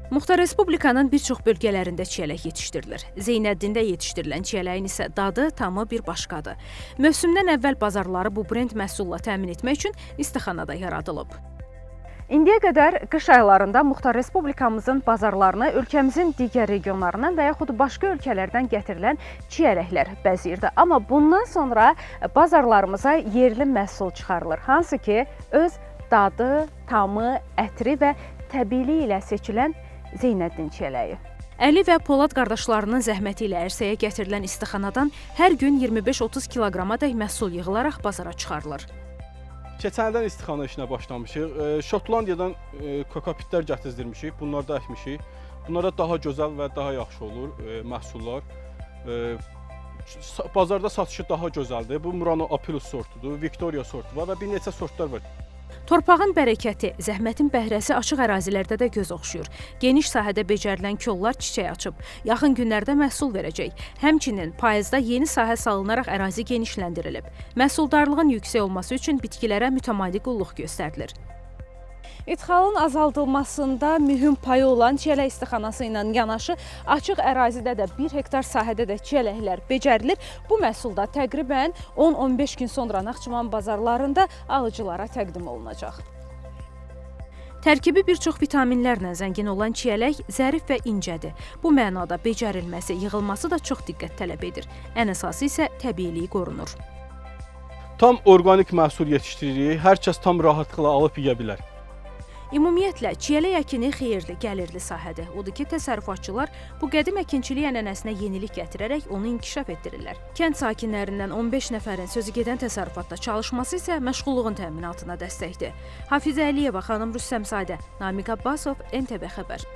Muxtar Respublikanın bir çox bölgələrində çiyələk yetişdirilir. Zeynəddində yetişdirilən çiyələyin isə dadı, tamı bir başqadır. Mövsümdən əvvəl bazarları bu brend məhsulla təmin etmək üçün istixanada yaradılıb. İndiyə qədər qış aylarında Muxtar Respublikamızın bazarlarını ölkəmizin digər regionlarından və yaxud başqa ölkələrdən gətirilən çiyələklər bəzəyirdi. Amma bundan sonra bazarlarımıza yerli məhsul çıxarılır. Hansı ki, öz dadı, tamı, ətri və təbiiliyi ilə seçilən Zeynəddin çiyələyi. Əli və Polad qardaşlarının zəhməti ilə ərsəyə gətirilən istixanadan hər gün 25-30 kiloqramadək məhsul yığılaraq bazara çıxarılır. Keçən ildən istixana işinə başlamışıq. Şotlandiyadan kokopitlər gətirdirmişik, bunları da əkmişik. Bunlara daha gözəl və daha yaxşı olur məhsullar. Bazarda satışı daha gözəldir. Bu Murano Apelus sortudur, Victoria sortu var və bir neçə sortlar var. Torpağın bərəkəti, zəhmətin bəhrəsi açıq ərazilərdə də göz oxşuyur. Geniş sahədə becərilən kollar çiçək açıb, yaxın günlərdə məhsul verəcək. Həmçinin payızda yeni sahə salınaraq ərazi genişləndirilib. Məhsuldarlığın yüksək olması üçün bitkilərə mütəmadi qulluq göstərilir. İdxalın azaldılmasında mühüm payı olan çiyələk istixanası ilə yanaşı, açıq ərazidə də 1 hektar sahədə də çiyələklər becərilir. Bu məhsulda təqribən 10-15 gün sonra Naxçıvan bazarlarında alıcılara təqdim olunacaq. Tərkibi bir çox vitaminlərlə zəngin olan çiyələk zərif və incədir. Bu mənada becərilməsi, yığılması da çox diqqət tələb edir. Ən əsası isə təbiiliyi qorunur. Tam orqanik məhsul yetişdiririk, hər kəs tam rahatlıqla alıb yeyə bilər. Ümumiyyətlə, çiyələk əkini xeyirli, gəlirli sahədir. Odur ki, təsərrüfatçılar bu qədim əkinçilik ənənəsinə yenilik gətirərək onu inkişaf etdirirlər. Kənd sakinlərindən 15 nəfərin sözü gedən təsərrüfatda çalışması isə məşğulluğun təminatına dəstəkdir. Hafizə Əliyeva, xanım Rüstəmzadə, Namiq Abbasov, NTV Xəbər.